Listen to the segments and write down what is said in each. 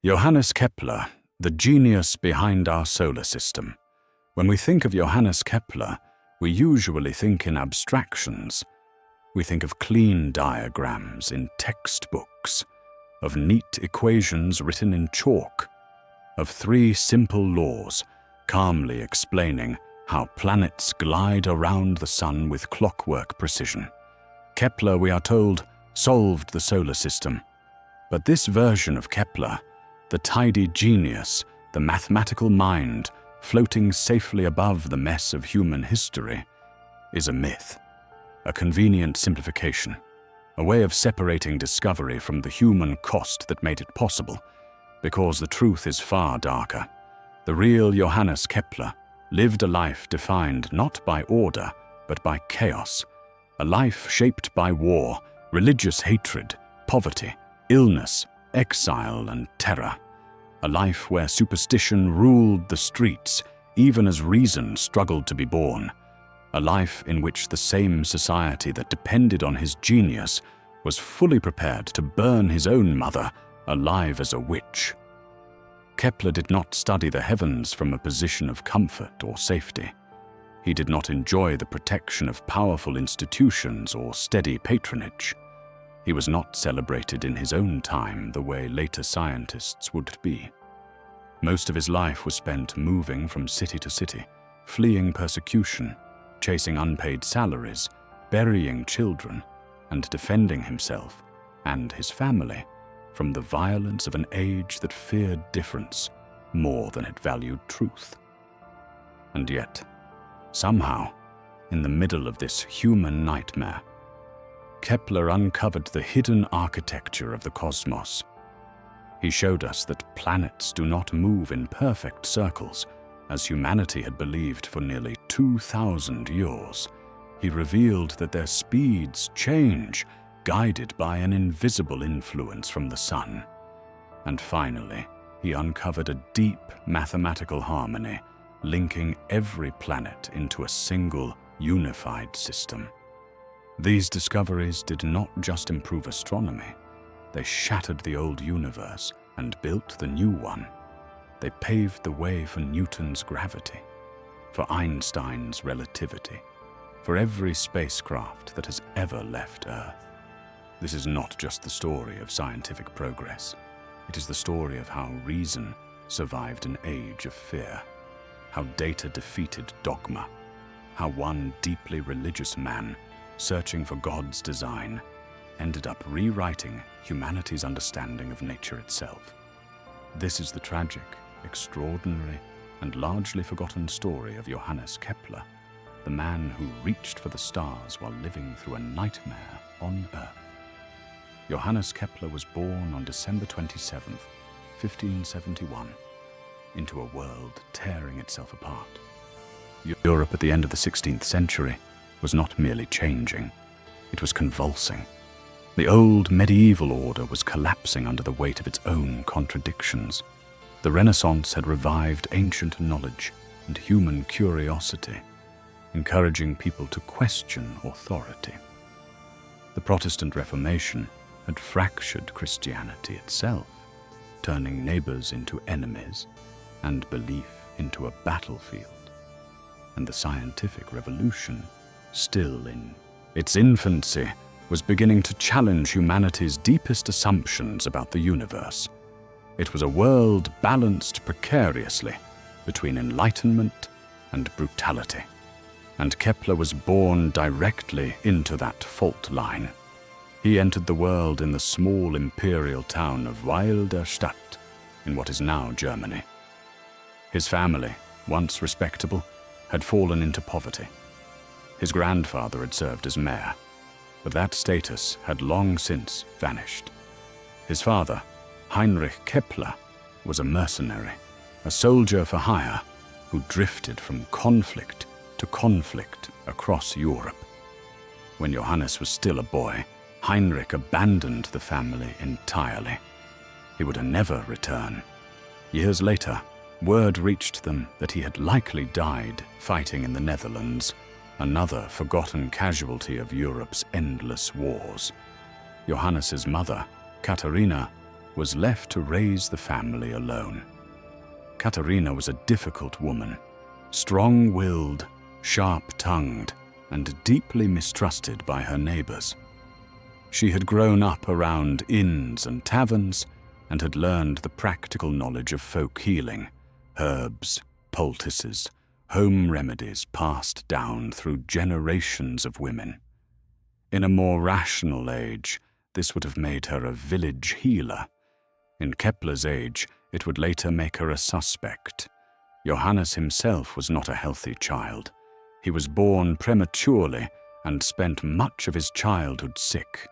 Johannes Kepler, the genius behind our solar system. When we think of Johannes Kepler, we usually think in abstractions. We think of clean diagrams in textbooks, of neat equations written in chalk, of three simple laws calmly explaining how planets glide around the sun with clockwork precision. Kepler, we are told, solved the solar system. But this version of Kepler, the tidy genius, the mathematical mind, floating safely above the mess of human history, is a myth, a convenient simplification, a way of separating discovery from the human cost that made it possible, because the truth is far darker. The real Johannes Kepler lived a life defined not by order, but by chaos, a life shaped by war, religious hatred, poverty, illness, exile, and terror. A life where superstition ruled the streets, even as reason struggled to be born. A life in which the same society that depended on his genius was fully prepared to burn his own mother alive as a witch. Kepler did not study the heavens from a position of comfort or safety. He did not enjoy the protection of powerful institutions or steady patronage. He was not celebrated in his own time the way later scientists would be. Most of his life was spent moving from city to city, fleeing persecution, chasing unpaid salaries, burying children, and defending himself and his family from the violence of an age that feared difference more than it valued truth. And yet, somehow, in the middle of this human nightmare, Kepler uncovered the hidden architecture of the cosmos. He showed us that planets do not move in perfect circles, as humanity had believed for nearly 2,000 years. He revealed that their speeds change, guided by an invisible influence from the sun. And finally, he uncovered a deep mathematical harmony, linking every planet into a single, unified system. These discoveries did not just improve astronomy. They shattered the old universe and built the new one. They paved the way for Newton's gravity, for Einstein's relativity, for every spacecraft that has ever left Earth. This is not just the story of scientific progress. It is the story of how reason survived an age of fear, how data defeated dogma, how one deeply religious man, searching for God's design, ended up rewriting humanity's understanding of nature itself. This is the tragic, extraordinary, and largely forgotten story of Johannes Kepler, the man who reached for the stars while living through a nightmare on Earth. Johannes Kepler was born on December 27, 1571, into a world tearing itself apart. Europe at the end of the 16th century was not merely changing, it was convulsing. The old medieval order was collapsing under the weight of its own contradictions. The Renaissance had revived ancient knowledge and human curiosity, encouraging people to question authority. The Protestant Reformation had fractured Christianity itself, turning neighbors into enemies and belief into a battlefield. And the scientific revolution, still in its infancy, was beginning to challenge humanity's deepest assumptions about the universe. It was a world balanced precariously between enlightenment and brutality, and Kepler was born directly into that fault line. He entered the world in the small imperial town of Weil der Stadt, in what is now Germany. His family, once respectable, had fallen into poverty. His grandfather had served as mayor, but that status had long since vanished. His father, Heinrich Kepler, was a mercenary, a soldier for hire, who drifted from conflict to conflict across Europe. When Johannes was still a boy, Heinrich abandoned the family entirely. He would never return. Years later, word reached them that he had likely died fighting in the Netherlands, another forgotten casualty of Europe's endless wars. Johannes's mother, Katharina, was left to raise the family alone. Katerina was a difficult woman, strong-willed, sharp-tongued, and deeply mistrusted by her neighbors. She had grown up around inns and taverns and had learned the practical knowledge of folk healing, herbs, poultices, home remedies passed down through generations of women. In a more rational age, this would have made her a village healer. In Kepler's age, it would later make her a suspect. Johannes himself was not a healthy child. He was born prematurely and spent much of his childhood sick.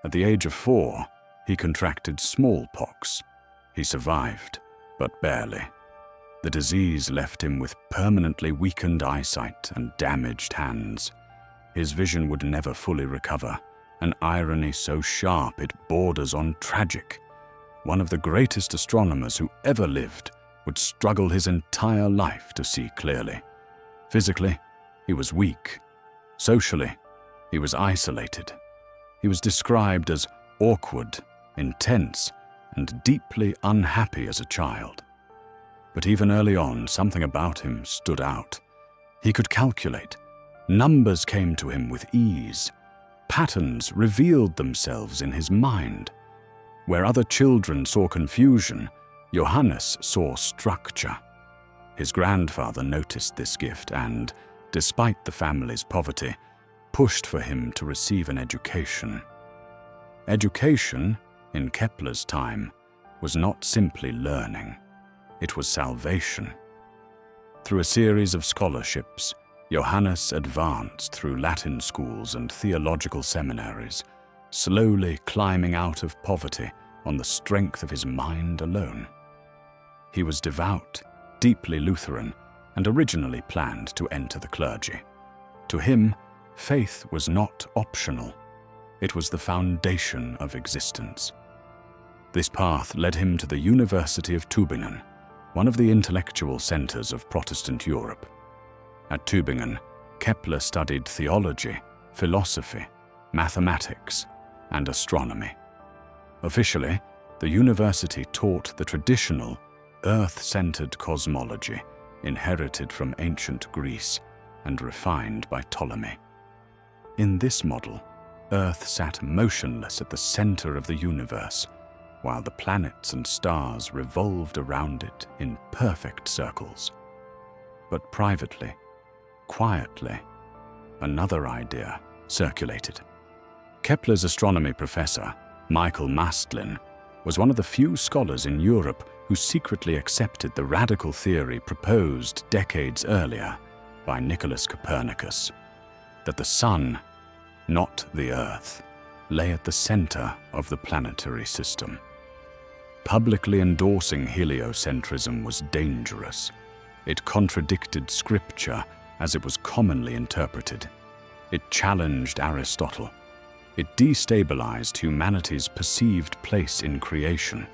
At the age of 4, he contracted smallpox. He survived, but barely. The disease left him with permanently weakened eyesight and damaged hands. His vision would never fully recover, an irony so sharp it borders on tragic. One of the greatest astronomers who ever lived would struggle his entire life to see clearly. Physically, he was weak. Socially, he was isolated. He was described as awkward, intense, and deeply unhappy as a child. But even early on, something about him stood out. He could calculate. Numbers came to him with ease. Patterns revealed themselves in his mind. Where other children saw confusion, Johannes saw structure. His grandfather noticed this gift and, despite the family's poverty, pushed for him to receive an education. Education, in Kepler's time, was not simply learning. It was salvation. Through a series of scholarships, Johannes advanced through Latin schools and theological seminaries, slowly climbing out of poverty on the strength of his mind alone. He was devout, deeply Lutheran, and originally planned to enter the clergy. To him, faith was not optional. It was the foundation of existence. This path led him to the University of Tübingen, one of the intellectual centers of Protestant Europe. At Tübingen, Kepler studied theology, philosophy, mathematics, and astronomy. Officially, the university taught the traditional, earth-centered cosmology inherited from ancient Greece and refined by Ptolemy. In this model, Earth sat motionless at the center of the universe, while the planets and stars revolved around it in perfect circles. But privately, quietly, another idea circulated. Kepler's astronomy professor, Michael Mastlin, was one of the few scholars in Europe who secretly accepted the radical theory proposed decades earlier by Nicholas Copernicus, that the Sun, not the Earth, lay at the center of the planetary system. Publicly endorsing heliocentrism was dangerous. It contradicted scripture as it was commonly interpreted. It challenged Aristotle. It destabilized humanity's perceived place in creation.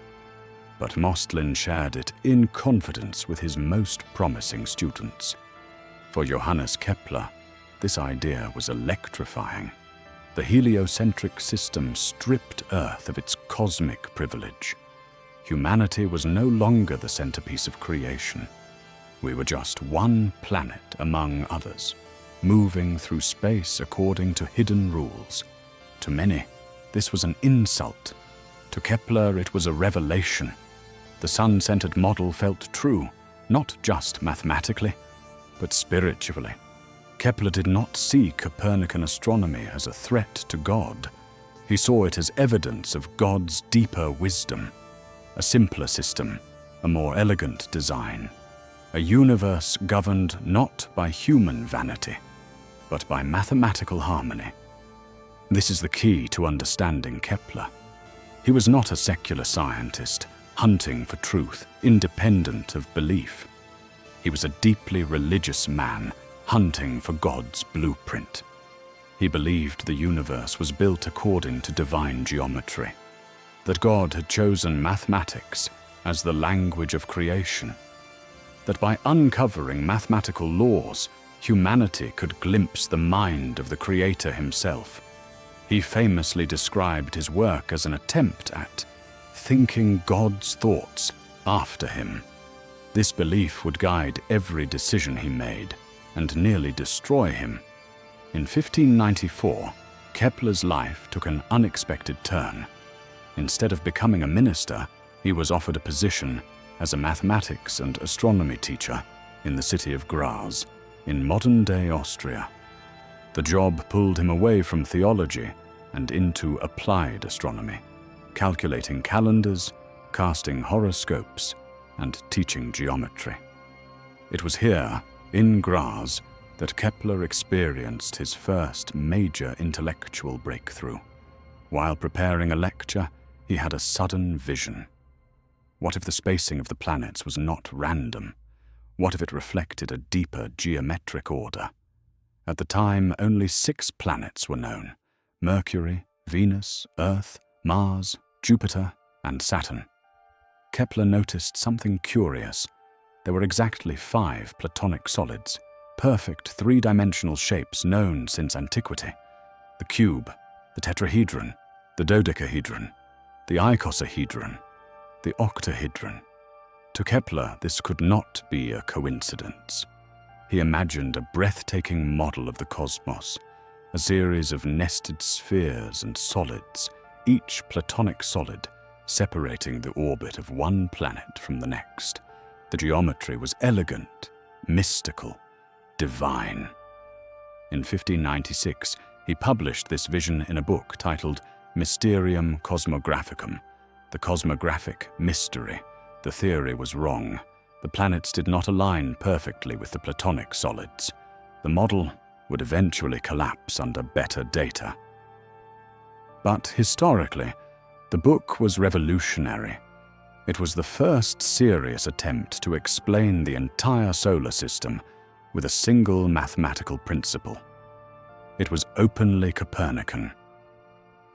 But Mastlin shared it in confidence with his most promising students. For Johannes Kepler, this idea was electrifying. The heliocentric system stripped Earth of its cosmic privilege. Humanity was no longer the centerpiece of creation. We were just one planet among others, moving through space according to hidden rules. To many, this was an insult. To Kepler, it was a revelation. The sun-centered model felt true, not just mathematically, but spiritually. Kepler did not see Copernican astronomy as a threat to God. He saw it as evidence of God's deeper wisdom, a simpler system, a more elegant design, a universe governed not by human vanity, but by mathematical harmony. This is the key to understanding Kepler. He was not a secular scientist, hunting for truth, independent of belief. He was a deeply religious man, hunting for God's blueprint. He believed the universe was built according to divine geometry, that God had chosen mathematics as the language of creation, that by uncovering mathematical laws, humanity could glimpse the mind of the Creator himself. He famously described his work as an attempt at thinking God's thoughts after him. This belief would guide every decision he made and nearly destroy him. In 1594, Kepler's life took an unexpected turn. Instead of becoming a minister, he was offered a position as a mathematics and astronomy teacher in the city of Graz, in modern-day Austria. The job pulled him away from theology and into applied astronomy, calculating calendars, casting horoscopes, and teaching geometry. It was here, in Graz, that Kepler experienced his first major intellectual breakthrough. While preparing a lecture, he had a sudden vision. What if the spacing of the planets was not random? What if it reflected a deeper geometric order? At the time, only 6 planets were known: Mercury, Venus, Earth, Mars, Jupiter, and Saturn. Kepler noticed something curious. There were exactly 5 Platonic solids, perfect 3-dimensional shapes known since antiquity: the cube, the tetrahedron, the dodecahedron, the icosahedron, the octahedron. To Kepler, this could not be a coincidence. He imagined a breathtaking model of the cosmos, a series of nested spheres and solids, each Platonic solid separating the orbit of one planet from the next. The geometry was elegant, mystical, divine. In 1596, he published this vision in a book titled Mysterium Cosmographicum, the cosmographic mystery. The theory was wrong. The planets did not align perfectly with the Platonic solids. The model would eventually collapse under better data. But historically, the book was revolutionary. It was the first serious attempt to explain the entire solar system with a single mathematical principle. It was openly Copernican,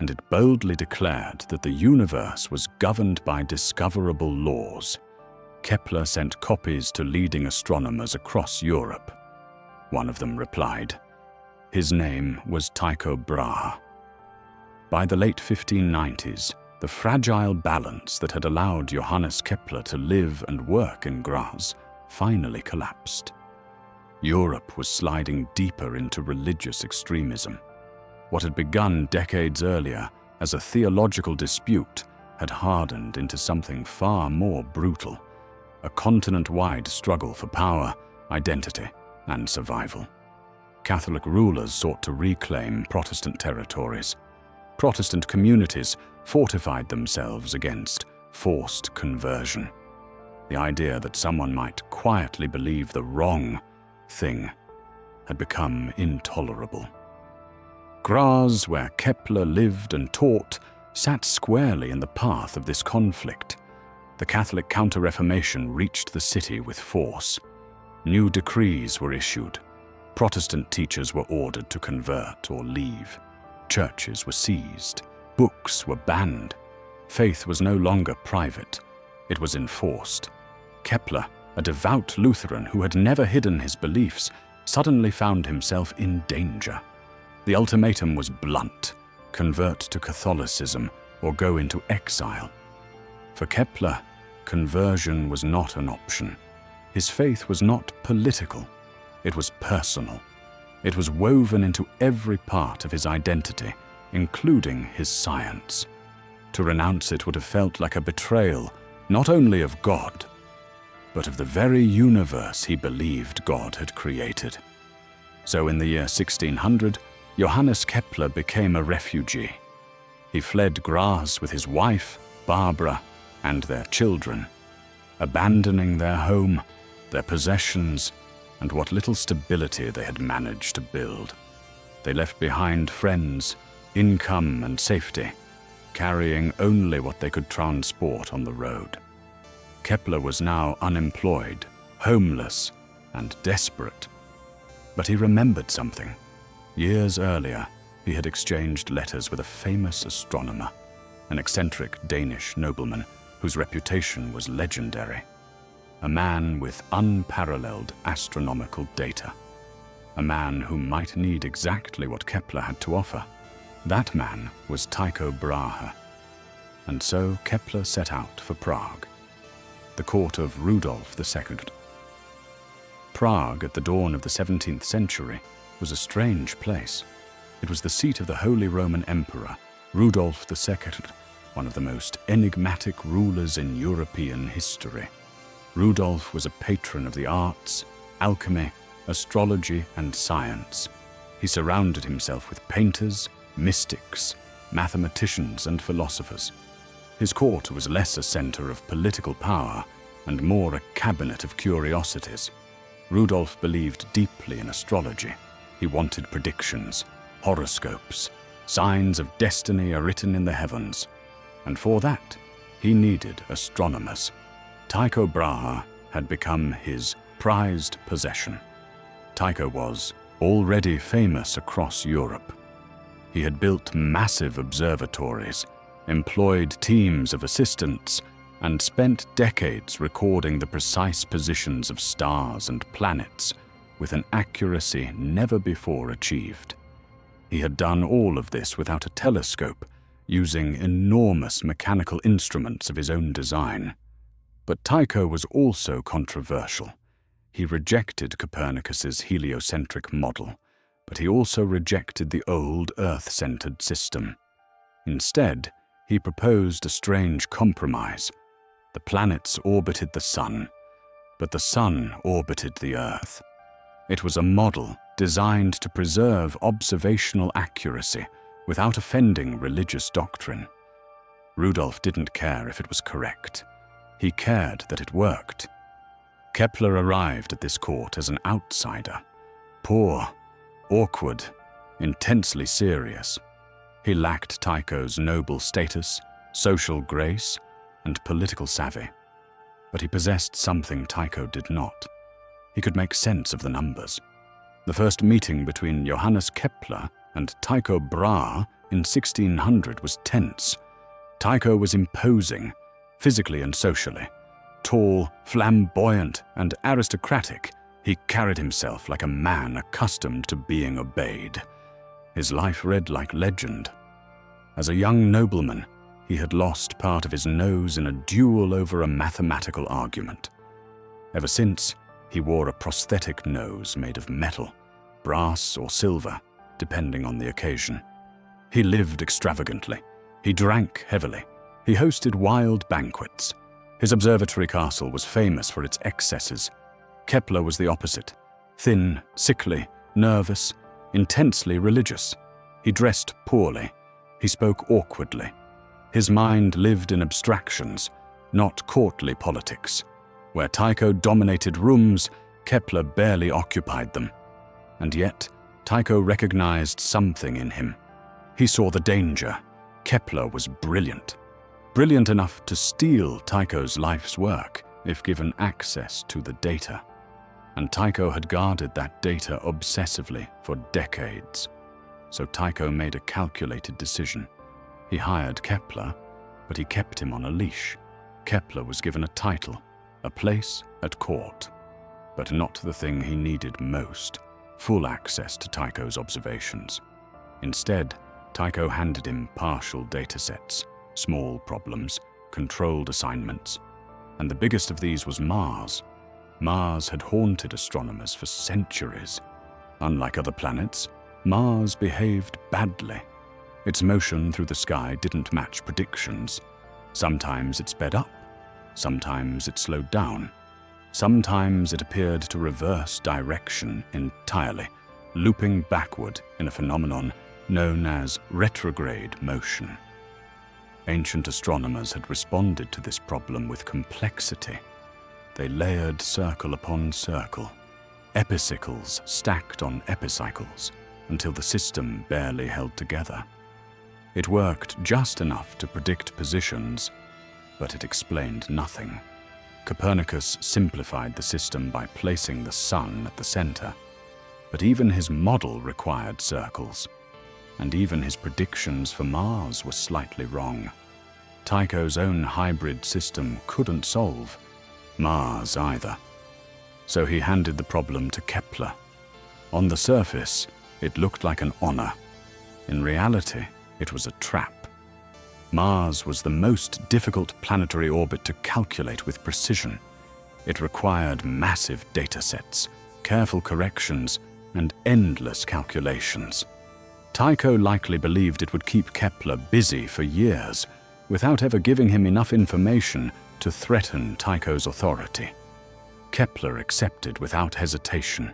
and it boldly declared that the universe was governed by discoverable laws. Kepler sent copies to leading astronomers across Europe. One of them replied. His name was Tycho Brahe. By the late 1590s, the fragile balance that had allowed Johannes Kepler to live and work in Graz finally collapsed. Europe was sliding deeper into religious extremism. What had begun decades earlier as a theological dispute had hardened into something far more brutal, a continent-wide struggle for power, identity, and survival. Catholic rulers sought to reclaim Protestant territories. Protestant communities fortified themselves against forced conversion. The idea that someone might quietly believe the wrong thing had become intolerable. Graz, where Kepler lived and taught, sat squarely in the path of this conflict. The Catholic Counter-Reformation reached the city with force. New decrees were issued. Protestant teachers were ordered to convert or leave. Churches were seized. Books were banned. Faith was no longer private. It was enforced. Kepler, a devout Lutheran who had never hidden his beliefs, suddenly found himself in danger. The ultimatum was blunt: convert to Catholicism or go into exile. For Kepler, conversion was not an option. His faith was not political. It was personal. It was woven into every part of his identity, including his science. To renounce it would have felt like a betrayal, not only of God, but of the very universe he believed God had created. So in the year 1600, Johannes Kepler became a refugee. He fled Graz with his wife, Barbara, and their children, abandoning their home, their possessions, and what little stability they had managed to build. They left behind friends, income, and safety, carrying only what they could transport on the road. Kepler was now unemployed, homeless, and desperate. But he remembered something. Years earlier, he had exchanged letters with a famous astronomer, an eccentric Danish nobleman whose reputation was legendary. A man with unparalleled astronomical data. A man who might need exactly what Kepler had to offer. That man was Tycho Brahe. and so Kepler set out for Prague, the court of Rudolf II. Prague, at the dawn of the 17th century, was a strange place. It was the seat of the Holy Roman Emperor, Rudolf II, one of the most enigmatic rulers in European history. Rudolf was a patron of the arts, alchemy, astrology, and science. He surrounded himself with painters, mystics, mathematicians, and philosophers. His court was less a center of political power and more a cabinet of curiosities. Rudolf believed deeply in astrology. He wanted predictions, horoscopes, signs of destiny are written in the heavens, and for that he needed astronomers. Tycho Brahe had become his prized possession. Tycho was already famous across Europe. He had built massive observatories, employed teams of assistants, and spent decades recording the precise positions of stars and planets with an accuracy never before achieved. He had done all of this without a telescope, using enormous mechanical instruments of his own design. But Tycho was also controversial. He rejected Copernicus's heliocentric model, but he also rejected the old Earth-centered system. Instead, he proposed a strange compromise. The planets orbited the Sun, but the Sun orbited the Earth. It was a model designed to preserve observational accuracy without offending religious doctrine. Rudolf didn't care if it was correct. He cared that it worked. Kepler arrived at this court as an outsider, poor, awkward, intensely serious. He lacked Tycho's noble status, social grace, and political savvy. But he possessed something Tycho did not. He could make sense of the numbers. The first meeting between Johannes Kepler and Tycho Brahe in 1600 was tense. Tycho was imposing, physically and socially. Tall, flamboyant, and aristocratic, he carried himself like a man accustomed to being obeyed. His life read like legend. As a young nobleman, he had lost part of his nose in a duel over a mathematical argument. Ever since, he wore a prosthetic nose made of metal, brass or silver, depending on the occasion. He lived extravagantly. He drank heavily. He hosted wild banquets. His observatory castle was famous for its excesses. Kepler was the opposite: thin, sickly, nervous, intensely religious. He dressed poorly. He spoke awkwardly. His mind lived in abstractions, not courtly politics. Where Tycho dominated rooms, Kepler barely occupied them. And yet, Tycho recognized something in him. He saw the danger. Kepler was brilliant. Brilliant enough to steal Tycho's life's work if given access to the data. And Tycho had guarded that data obsessively for decades. So Tycho made a calculated decision. He hired Kepler, but he kept him on a leash. Kepler was given a title, a place at court, but not the thing he needed most: full access to Tycho's observations. Instead, Tycho handed him partial datasets, small problems, controlled assignments, and the biggest of these was Mars. Mars had haunted astronomers for centuries. Unlike other planets, Mars behaved badly. Its motion through the sky didn't match predictions. Sometimes it sped up, sometimes it slowed down. Sometimes it appeared to reverse direction entirely, looping backward in a phenomenon known as retrograde motion. Ancient astronomers had responded to this problem with complexity. They layered circle upon circle, epicycles stacked on epicycles, until the system barely held together. It worked just enough to predict positions, but it explained nothing. Copernicus simplified the system by placing the Sun at the center, but even his model required circles, and even his predictions for Mars were slightly wrong. Tycho's own hybrid system couldn't solve Mars either. So he handed the problem to Kepler. On the surface, it looked like an honor. In reality, it was a trap. Mars was the most difficult planetary orbit to calculate with precision. It required massive datasets, careful corrections, and endless calculations. Tycho likely believed it would keep Kepler busy for years, without ever giving him enough information to threaten Tycho's authority. Kepler accepted without hesitation.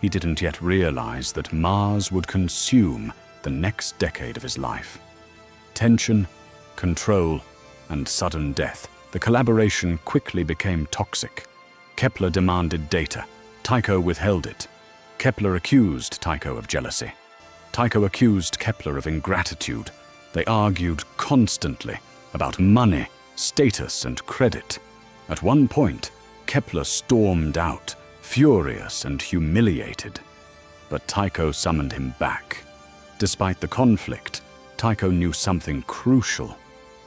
He didn't yet realize that Mars would consume the next decade of his life. Tension, control, and sudden death. The collaboration quickly became toxic. Kepler demanded data. Tycho withheld it. Kepler accused Tycho of jealousy. Tycho accused Kepler of ingratitude. They argued constantly about money, status, and credit. At one point, Kepler stormed out, furious and humiliated. But Tycho summoned him back. Despite the conflict, Tycho knew something crucial.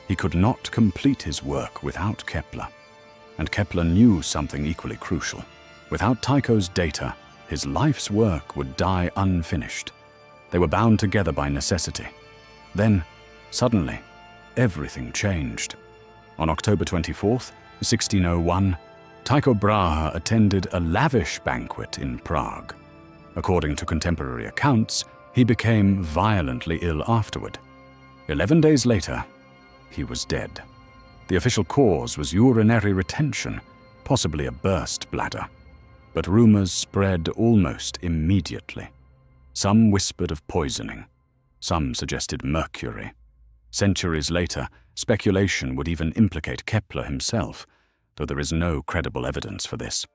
He could not complete his work without Kepler. And Kepler knew something equally crucial. Without Tycho's data, his life's work would die unfinished. They were bound together by necessity. Then, suddenly, everything changed. On October 24th, 1601, Tycho Brahe attended a lavish banquet in Prague. According to contemporary accounts, he became violently ill afterward. 11 days later, he was dead. The official cause was urinary retention, possibly a burst bladder. But rumors spread almost immediately. Some whispered of poisoning. Some suggested mercury. Centuries later, speculation would even implicate Kepler himself, though there is no credible evidence for this.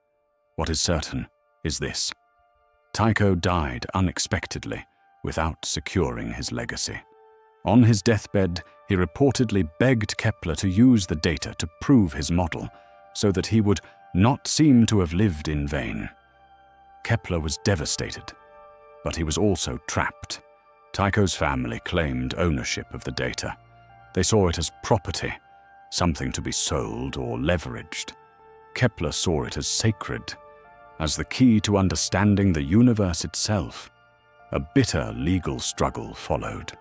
What is certain is this: Tycho died unexpectedly, without securing his legacy. On his deathbed, he reportedly begged Kepler to use the data to prove his model, so that he would not seem to have lived in vain. Kepler was devastated, but he was also trapped. Tycho's family claimed ownership of the data. They saw it as property, something to be sold or leveraged. Kepler saw it as sacred, as the key to understanding the universe itself. A bitter legal struggle followed.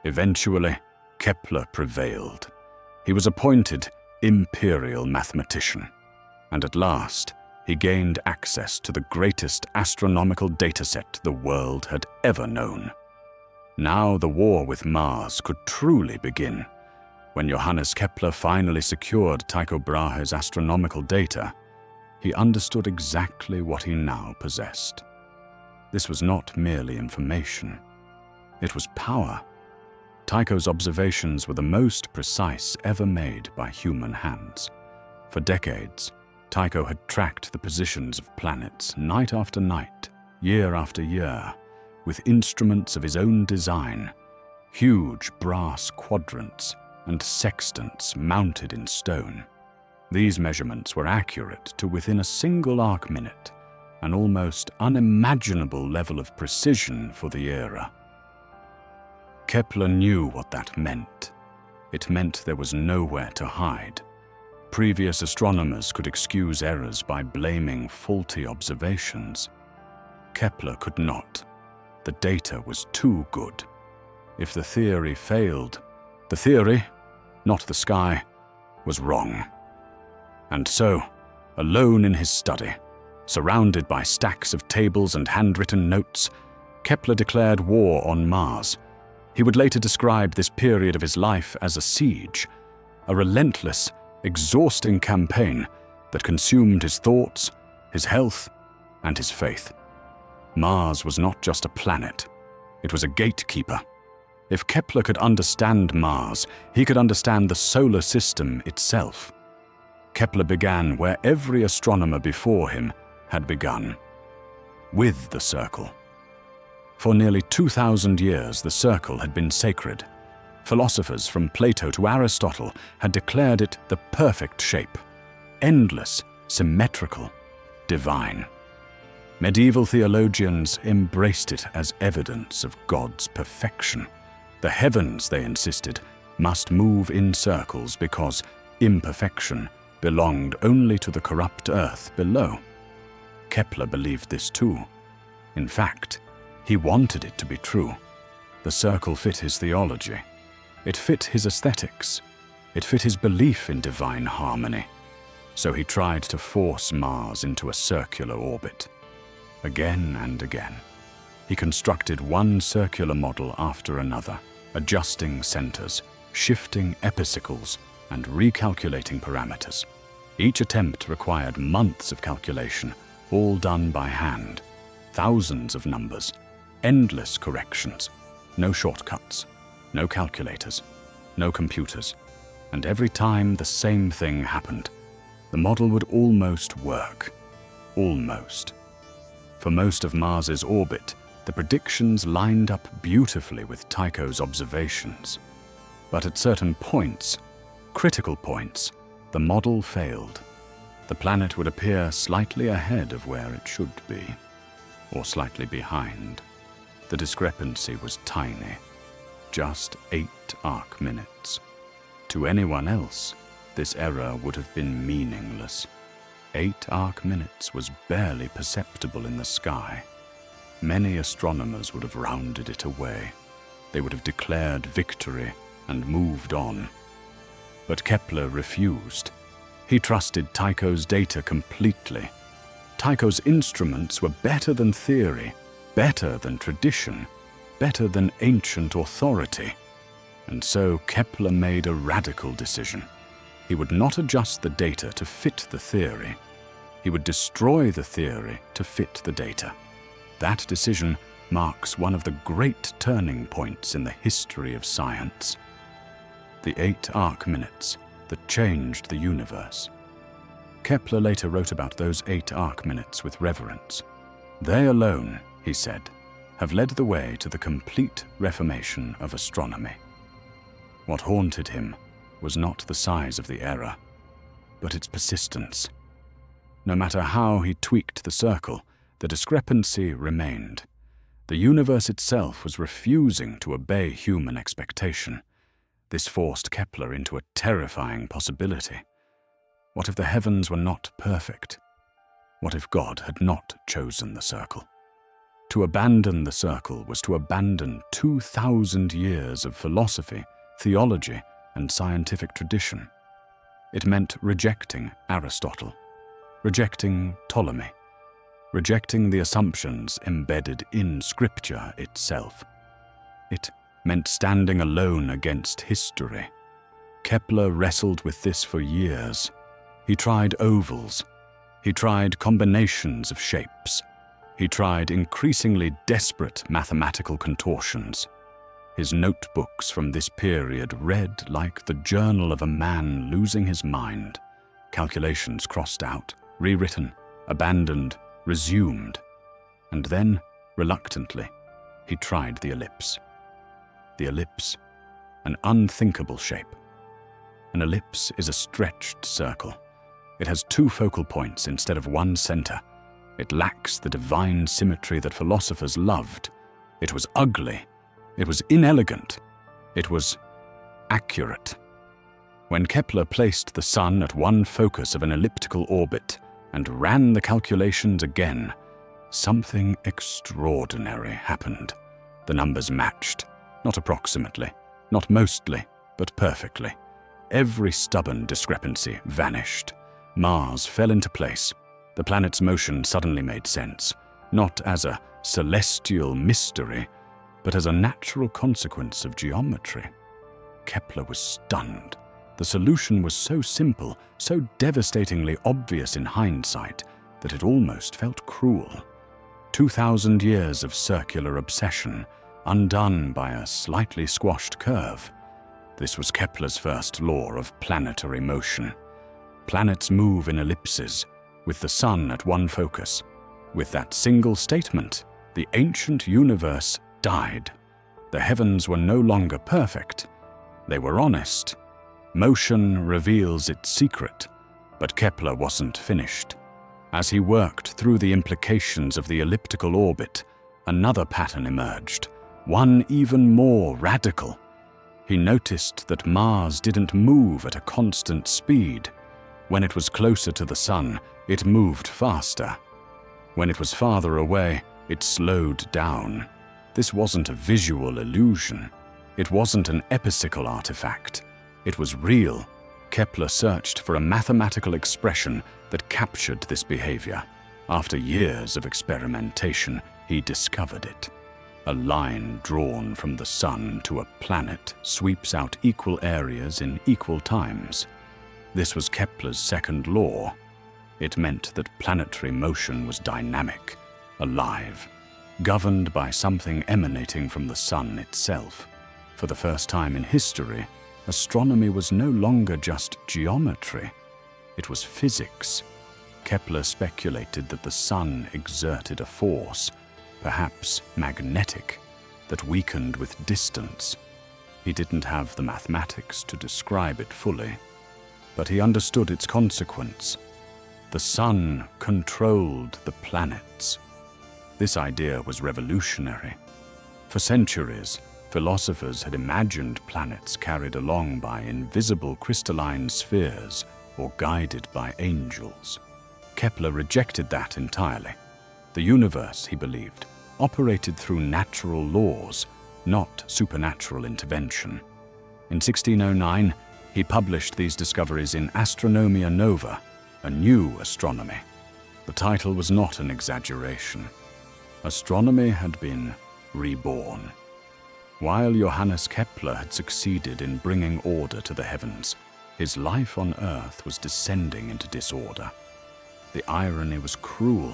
Eventually, Kepler prevailed. He was appointed imperial mathematician, and at last, he gained access to the greatest astronomical dataset the world had ever known. Now the war with Mars could truly begin. When Johannes Kepler finally secured Tycho Brahe's astronomical data, he understood exactly what he now possessed. This was not merely information. It was power. Tycho's observations were the most precise ever made by human hands. For decades, Tycho had tracked the positions of planets night after night, year after year, with instruments of his own design, huge brass quadrants and sextants mounted in stone. These measurements were accurate to within a single arc-minute, an almost unimaginable level of precision for the era. Kepler knew what that meant. It meant there was nowhere to hide. Previous astronomers could excuse errors by blaming faulty observations. Kepler could not. The data was too good. If the theory failed, the theory, not the sky, was wrong. And so, alone in his study, surrounded by stacks of tables and handwritten notes, Kepler declared war on Mars. He would later describe this period of his life as a siege, a relentless, exhausting campaign that consumed his thoughts, his health, and his faith. Mars was not just a planet, it was a gatekeeper. If Kepler could understand Mars, he could understand the solar system itself. Kepler began where every astronomer before him had begun, with the circle. For nearly 2,000 years, the circle had been sacred. Philosophers from Plato to Aristotle had declared it the perfect shape, endless, symmetrical, divine. Medieval theologians embraced it as evidence of God's perfection. The heavens, they insisted, must move in circles because imperfection belonged only to the corrupt earth below. Kepler believed this too. In fact, he wanted it to be true. The circle fit his theology. It fit his aesthetics. It fit his belief in divine harmony. So he tried to force Mars into a circular orbit. Again and again. He constructed one circular model after another, adjusting centers, shifting epicicles, and recalculating parameters. Each attempt required months of calculation, all done by hand. Thousands of numbers, endless corrections, no shortcuts, no calculators, no computers. And every time the same thing happened. The model would almost work. Almost. For most of Mars's orbit, the predictions lined up beautifully with Tycho's observations. But at certain points, critical points, the model failed. The planet would appear slightly ahead of where it should be, or slightly behind. The discrepancy was tiny, just 8 arc minutes. To anyone else, this error would have been meaningless. 8 arc minutes was barely perceptible in the sky. Many astronomers would have rounded it away. They would have declared victory and moved on. But Kepler refused. He trusted Tycho's data completely. Tycho's instruments were better than theory, better than tradition, better than ancient authority. And so Kepler made a radical decision. He would not adjust the data to fit the theory. He would destroy the theory to fit the data. That decision marks one of the great turning points in the history of science. The 8 arc minutes that changed the universe. Kepler later wrote about those 8 arc minutes with reverence. They alone, he said, have led the way to the complete reformation of astronomy. What haunted him was not the size of the error, but its persistence. No matter how he tweaked the circle, the discrepancy remained. The universe itself was refusing to obey human expectation. This forced Kepler into a terrifying possibility. What if the heavens were not perfect? What if God had not chosen the circle? To abandon the circle was to abandon 2,000 years of philosophy, theology, and scientific tradition. It meant rejecting Aristotle, rejecting Ptolemy, rejecting the assumptions embedded in Scripture itself. It meant standing alone against history. Kepler wrestled with this for years. He tried ovals. He tried combinations of shapes. He tried increasingly desperate mathematical contortions. His notebooks from this period read like the journal of a man losing his mind. Calculations crossed out, rewritten, abandoned, resumed. And then, reluctantly, he tried the ellipse. The ellipse, an unthinkable shape. An ellipse is a stretched circle. It has 2 focal points instead of 1 center. It lacks the divine symmetry that philosophers loved. It was ugly. It was inelegant. It was accurate. When Kepler placed the Sun at one focus of an elliptical orbit and ran the calculations again, something extraordinary happened. The numbers matched, not approximately, not mostly, but perfectly. Every stubborn discrepancy vanished. Mars fell into place. The planet's motion suddenly made sense, not as a celestial mystery, but as a natural consequence of geometry. Kepler was stunned. The solution was so simple, so devastatingly obvious in hindsight, that it almost felt cruel. 2,000 years of circular obsession, undone by a slightly squashed curve. This was Kepler's first law of planetary motion. Planets move in ellipses, with the Sun at one focus. With that single statement, the ancient universe died. The heavens were no longer perfect. They were honest. Motion reveals its secret, but Kepler wasn't finished. As he worked through the implications of the elliptical orbit, another pattern emerged, one even more radical. He noticed that Mars didn't move at a constant speed. When it was closer to the Sun, it moved faster. When it was farther away, it slowed down. This wasn't a visual illusion. It wasn't an episical artifact. It was real. Kepler searched for a mathematical expression that captured this behavior. After years of experimentation, he discovered it. A line drawn from the sun to a planet sweeps out equal areas in equal times. This was Kepler's second law. It meant that planetary motion was dynamic, alive, governed by something emanating from the sun itself. For the first time in history, astronomy was no longer just geometry. It was physics. Kepler speculated that the sun exerted a force, perhaps magnetic, that weakened with distance. He didn't have the mathematics to describe it fully, but he understood its consequence. The sun controlled the planets. This idea was revolutionary. For centuries, philosophers had imagined planets carried along by invisible crystalline spheres or guided by angels. Kepler rejected that entirely. The universe, he believed, operated through natural laws, not supernatural intervention. In 1609, he published these discoveries in Astronomia Nova, a new astronomy. The title was not an exaggeration. Astronomy had been reborn. While Johannes Kepler had succeeded in bringing order to the heavens, his life on Earth was descending into disorder. The irony was cruel.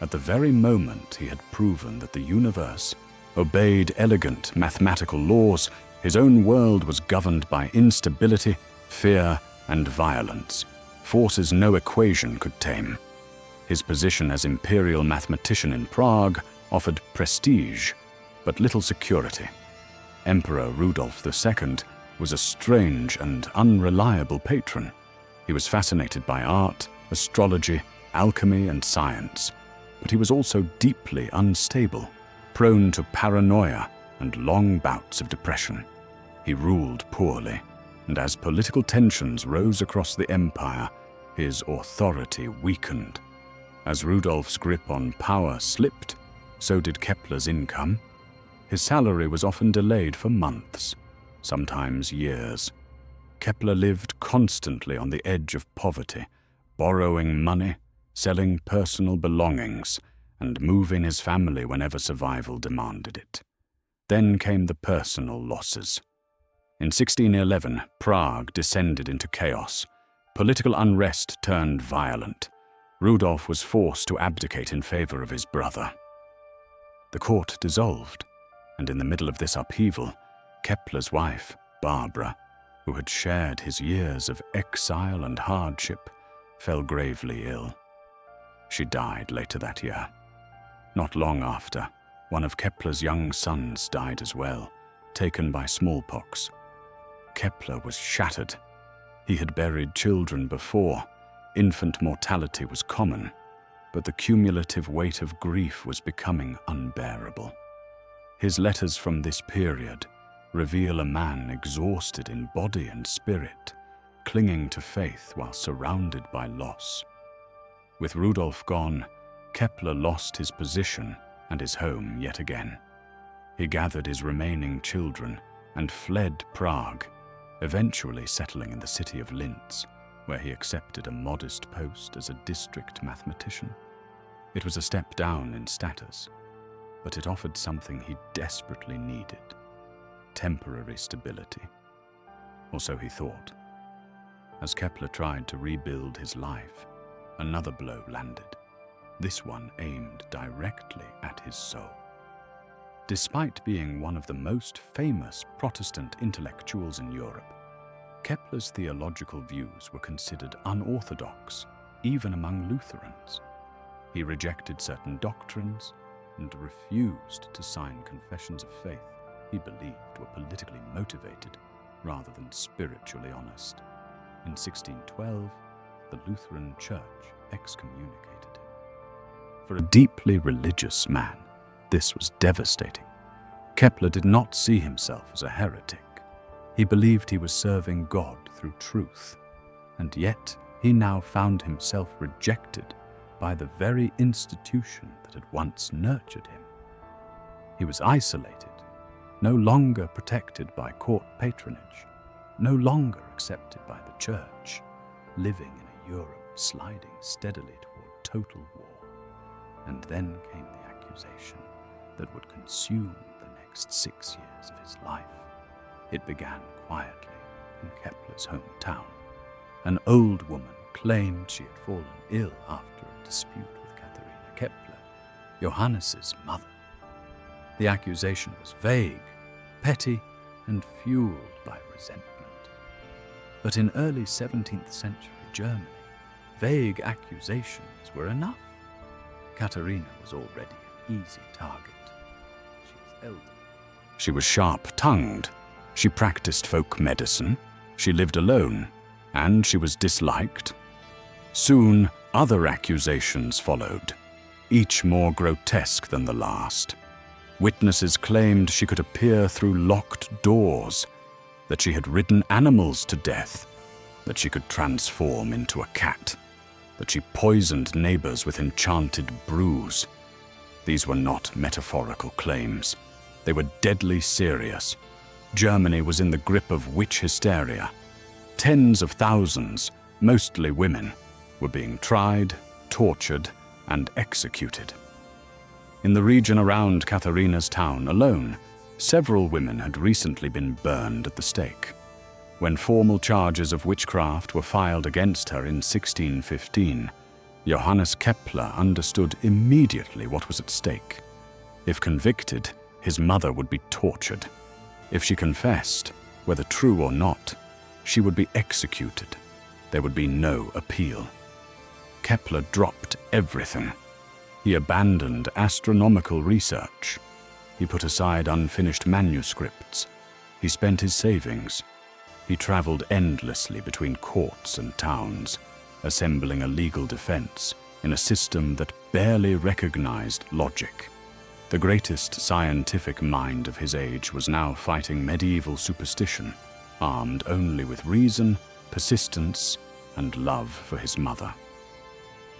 At the very moment he had proven that the universe obeyed elegant mathematical laws, his own world was governed by instability, fear, and violence, forces no equation could tame. His position as imperial mathematician in Prague offered prestige, but little security. Emperor Rudolf II was a strange and unreliable patron. He was fascinated by art, astrology, alchemy, and science, but he was also deeply unstable, prone to paranoia and long bouts of depression. He ruled poorly, and as political tensions rose across the empire, his authority weakened. As Rudolf's grip on power slipped, so did Kepler's income. His salary was often delayed for months, sometimes years. Kepler lived constantly on the edge of poverty, borrowing money, selling personal belongings, and moving his family whenever survival demanded it. Then came the personal losses. In 1611, Prague descended into chaos. Political unrest turned violent. Rudolf was forced to abdicate in favor of his brother. The court dissolved, and in the middle of this upheaval, Kepler's wife, Barbara, who had shared his years of exile and hardship, fell gravely ill. She died later that year. Not long after, one of Kepler's young sons died as well, taken by smallpox. Kepler was shattered. He had buried children before. Infant mortality was common, but the cumulative weight of grief was becoming unbearable. His letters from this period reveal a man exhausted in body and spirit, clinging to faith while surrounded by loss. With Rudolf gone, Kepler lost his position and his home yet again. He gathered his remaining children and fled Prague, eventually settling in the city of Linz, where he accepted a modest post as a district mathematician. It was a step down in status, but it offered something he desperately needed: temporary stability. Or so he thought. As Kepler tried to rebuild his life, another blow landed, this one aimed directly at his soul. Despite being one of the most famous Protestant intellectuals in Europe, Kepler's theological views were considered unorthodox, even among Lutherans. He rejected certain doctrines and refused to sign confessions of faith he believed were politically motivated rather than spiritually honest. In 1612, the Lutheran Church excommunicated him. For a deeply religious man, this was devastating. Kepler did not see himself as a heretic. He believed he was serving God through truth, and yet he now found himself rejected by the very institution that had once nurtured him. He was isolated, no longer protected by court patronage, no longer accepted by the church, living in a Europe sliding steadily toward total war. And then came the accusation that would consume the next 6 years of his life. It began quietly in Kepler's hometown. An old woman claimed she had fallen ill after a dispute with Katharina Kepler, Johannes's mother. The accusation was vague, petty, and fueled by resentment. But in early 17th century Germany, vague accusations were enough. Katharina was already an easy target. She was elderly. She was sharp-tongued. She practiced folk medicine. She lived alone. And she was disliked. Soon, other accusations followed, each more grotesque than the last. Witnesses claimed she could appear through locked doors, that she had ridden animals to death, that she could transform into a cat, that she poisoned neighbors with enchanted brews. These were not metaphorical claims. They were deadly serious. Germany was in the grip of witch hysteria. Tens of thousands, mostly women, were being tried, tortured, and executed. In the region around Katharina's town alone, several women had recently been burned at the stake. When formal charges of witchcraft were filed against her in 1615, Johannes Kepler understood immediately what was at stake. If convicted, his mother would be tortured. If she confessed, whether true or not, she would be executed. There would be no appeal. Kepler dropped everything. He abandoned astronomical research. He put aside unfinished manuscripts. He spent his savings. He traveled endlessly between courts and towns, assembling a legal defense in a system that barely recognized logic. The greatest scientific mind of his age was now fighting medieval superstition, armed only with reason, persistence, and love for his mother.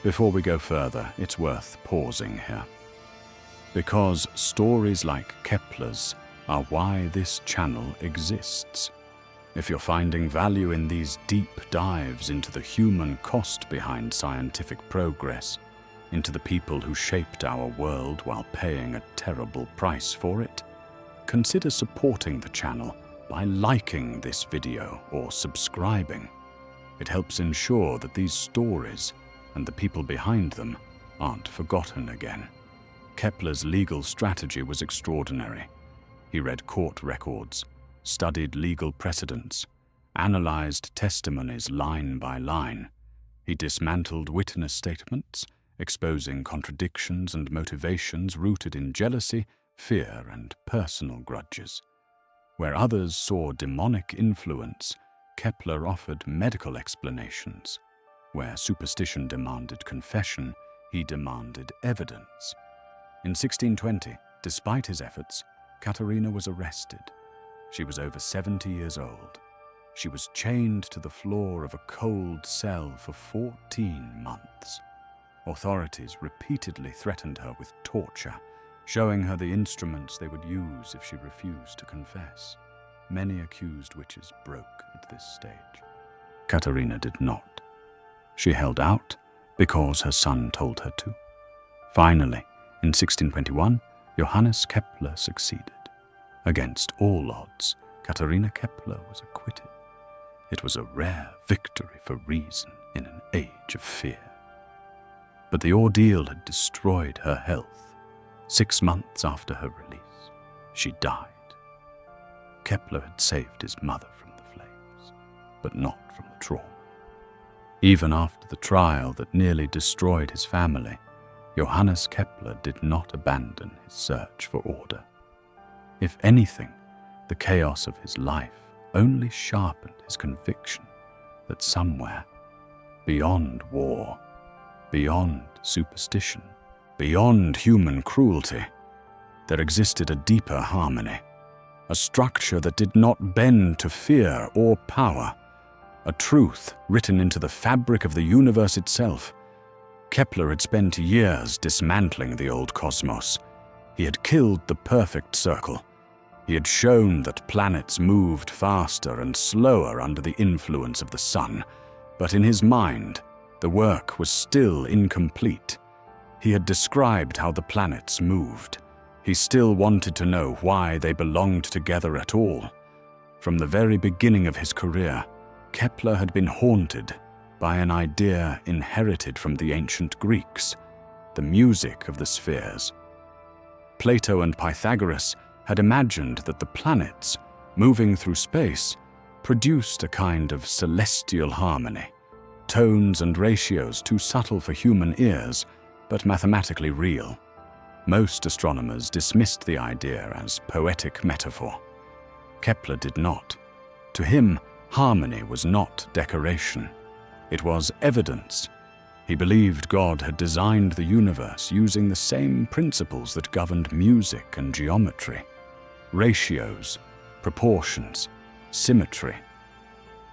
Before we go further, it's worth pausing here. Because stories like Kepler's are why this channel exists. If you're finding value in these deep dives into the human cost behind scientific progress, into the people who shaped our world while paying a terrible price for it, consider supporting the channel by liking this video or subscribing. It helps ensure that these stories and the people behind them aren't forgotten again. Kepler's legal strategy was extraordinary. He read court records, studied legal precedents, analyzed testimonies line by line. He dismantled witness statements, exposing contradictions and motivations rooted in jealousy, fear, and personal grudges. Where others saw demonic influence, Kepler offered medical explanations. Where superstition demanded confession, he demanded evidence. In 1620, despite his efforts, Katharina was arrested. She was over 70 years old. She was chained to the floor of a cold cell for 14 months. Authorities repeatedly threatened her with torture, showing her the instruments they would use if she refused to confess. Many accused witches broke at this stage. Katharina did not. She held out because her son told her to. Finally, in 1621, Johannes Kepler succeeded. Against all odds, Katharina Kepler was acquitted. It was a rare victory for reason in an age of fear. But the ordeal had destroyed her health. 6 months after her release, she died. Kepler had saved his mother from the flames, but not from the trauma. Even after the trial that nearly destroyed his family, Johannes Kepler did not abandon his search for order. If anything, the chaos of his life only sharpened his conviction that somewhere, beyond war, beyond superstition, beyond human cruelty, there existed a deeper harmony, a structure that did not bend to fear or power, a truth written into the fabric of the universe itself. Kepler had spent years dismantling the old cosmos. He had killed the perfect circle. He had shown that planets moved faster and slower under the influence of the sun, but in his mind, the work was still incomplete. He had described how the planets moved. He still wanted to know why they belonged together at all. From the very beginning of his career, Kepler had been haunted by an idea inherited from the ancient Greeks, the music of the spheres. Plato and Pythagoras had imagined that the planets, moving through space, produced a kind of celestial harmony, tones and ratios too subtle for human ears, but mathematically real. Most astronomers dismissed the idea as poetic metaphor. Kepler did not. To him, harmony was not decoration. It was evidence. He believed God had designed the universe using the same principles that governed music and geometry: ratios, proportions, symmetry.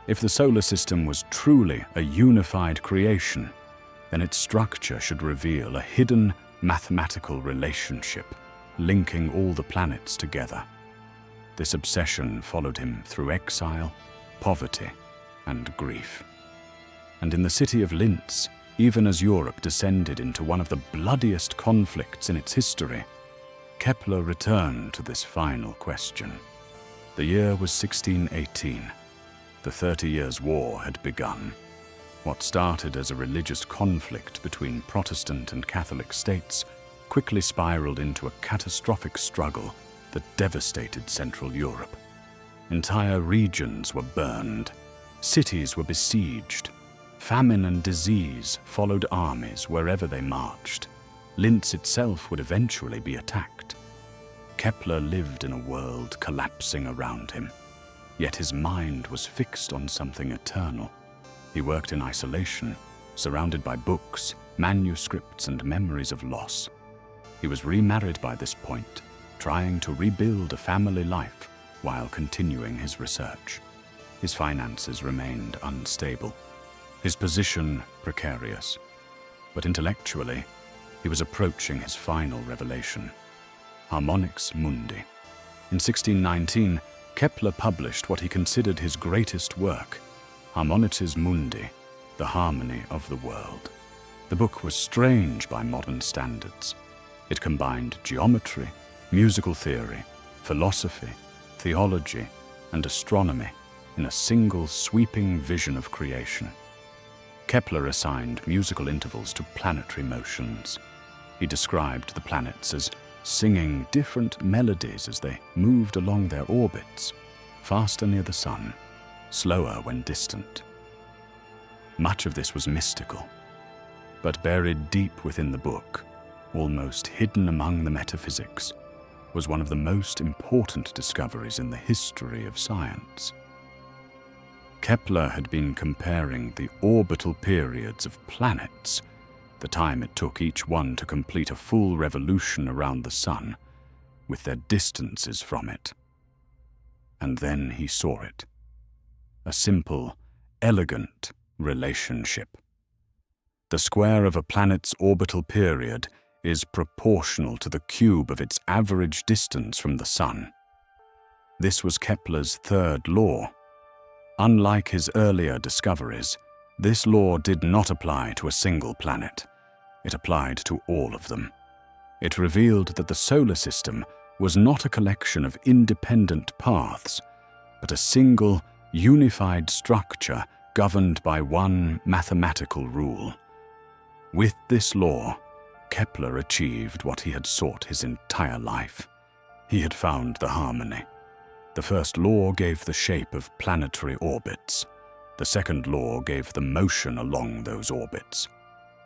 If the solar system was truly a unified creation, then its structure should reveal a hidden mathematical relationship linking all the planets together. This obsession followed him through exile, poverty, and grief. And in the city of Linz, even as Europe descended into one of the bloodiest conflicts in its history, Kepler returned to this final question. The year was 1618. The 30 Years' War had begun. What started as a religious conflict between Protestant and Catholic states quickly spiraled into a catastrophic struggle that devastated Central Europe. Entire regions were burned. Cities were besieged. Famine and disease followed armies wherever they marched. Linz itself would eventually be attacked. Kepler lived in a world collapsing around him, yet his mind was fixed on something eternal. He worked in isolation, surrounded by books, manuscripts, and memories of loss. He was remarried by this point, trying to rebuild a family life while continuing his research. His finances remained unstable, his position precarious, but intellectually, he was approaching his final revelation: Harmonics Mundi. In 1619, Kepler published what he considered his greatest work, Harmonices Mundi, The Harmony of the World. The book was strange by modern standards. It combined geometry, musical theory, philosophy, theology, and astronomy in a single sweeping vision of creation. Kepler assigned musical intervals to planetary motions. He described the planets as singing different melodies as they moved along their orbits, faster near the sun, slower when distant. Much of this was mystical, but buried deep within the book, almost hidden among the metaphysics, was one of the most important discoveries in the history of science. Kepler had been comparing the orbital periods of planets, the time it took each one to complete a full revolution around the sun, with their distances from it. And then he saw it. A simple, elegant relationship. The square of a planet's orbital period is proportional to the cube of its average distance from the sun. This was Kepler's third law. Unlike his earlier discoveries, this law did not apply to a single planet. It applied to all of them. It revealed that the solar system was not a collection of independent paths, but a single, unified structure governed by one mathematical rule. With this law, Kepler achieved what he had sought his entire life. He had found the harmony. The first law gave the shape of planetary orbits. The second law gave the motion along those orbits.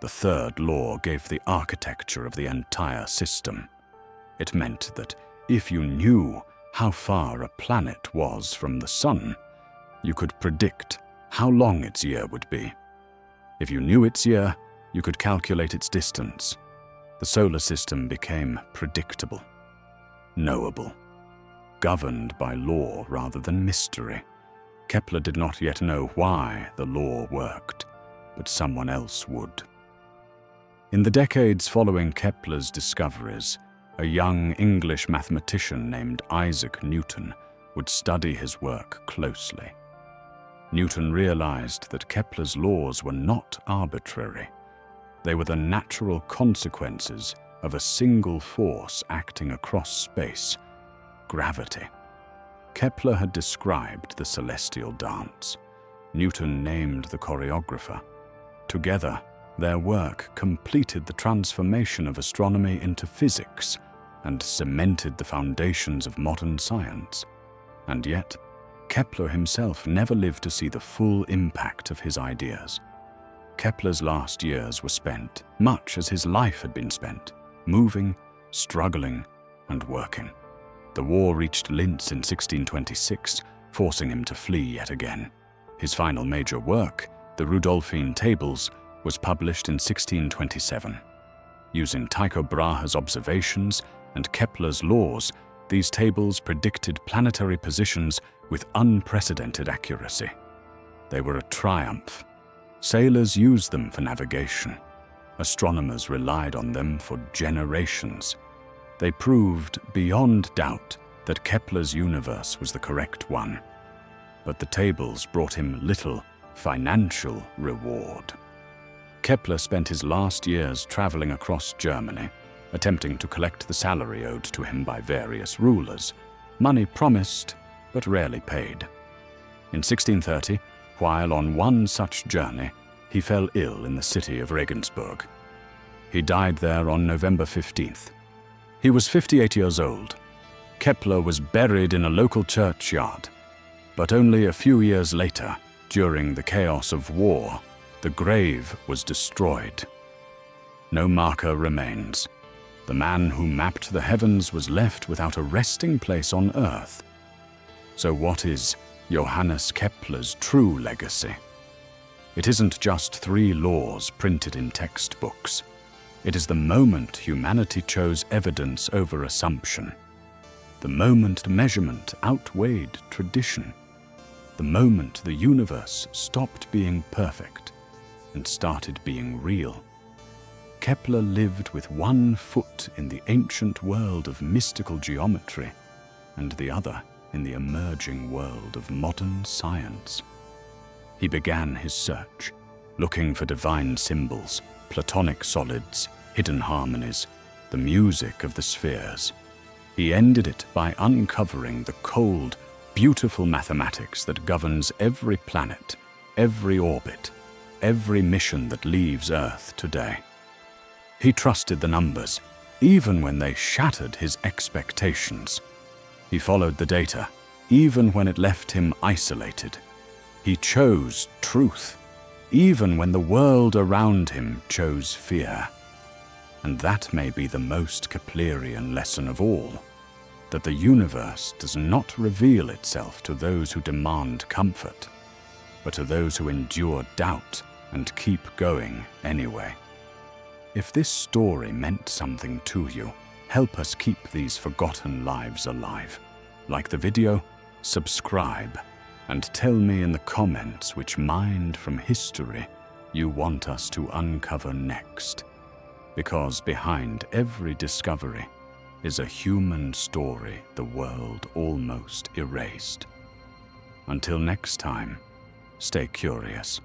The third law gave the architecture of the entire system. It meant that if you knew how far a planet was from the sun, you could predict how long its year would be. If you knew its year, you could calculate its distance. The solar system became predictable, knowable, governed by law rather than mystery. Kepler did not yet know why the law worked, but someone else would. In the decades following Kepler's discoveries, a young English mathematician named Isaac Newton would study his work closely. Newton realized that Kepler's laws were not arbitrary. They were the natural consequences of a single force acting across space: gravity. Kepler had described the celestial dance. Newton named the choreographer. Together, their work completed the transformation of astronomy into physics and cemented the foundations of modern science. And yet, Kepler himself never lived to see the full impact of his ideas. Kepler's last years were spent, much as his life had been spent, moving, struggling, and working. The war reached Linz in 1626, forcing him to flee yet again. His final major work, the Rudolphine Tables, was published in 1627. Using Tycho Brahe's observations and Kepler's laws, these tables predicted planetary positions with unprecedented accuracy. They were a triumph. Sailors used them for navigation. Astronomers relied on them for generations. They proved beyond doubt that Kepler's universe was the correct one. But the tables brought him little financial reward. Kepler spent his last years traveling across Germany, attempting to collect the salary owed to him by various rulers, money promised but rarely paid. In 1630, while on one such journey, he fell ill in the city of Regensburg. He died there on November 15th. He was 58 years old. Kepler was buried in a local churchyard, but only a few years later, during the chaos of war, the grave was destroyed. No marker remains. The man who mapped the heavens was left without a resting place on Earth. So what is Johannes Kepler's true legacy? It isn't just 3 laws printed in textbooks. It is the moment humanity chose evidence over assumption. The moment measurement outweighed tradition. The moment the universe stopped being perfect and started being real. Kepler lived with one foot in the ancient world of mystical geometry and the other in the emerging world of modern science. He began his search, looking for divine symbols, Platonic solids, hidden harmonies, the music of the spheres. He ended it by uncovering the cold, beautiful mathematics that governs every planet, every orbit, every mission that leaves Earth today. He trusted the numbers, even when they shattered his expectations. He followed the data, even when it left him isolated. He chose truth, even when the world around him chose fear. And that may be the most Keplerian lesson of all, that the universe does not reveal itself to those who demand comfort, but to those who endure doubt and keep going anyway. If this story meant something to you, help us keep these forgotten lives alive. Like the video, subscribe, and tell me in the comments which mind from history you want us to uncover next. Because behind every discovery is a human story the world almost erased. Until next time, stay curious.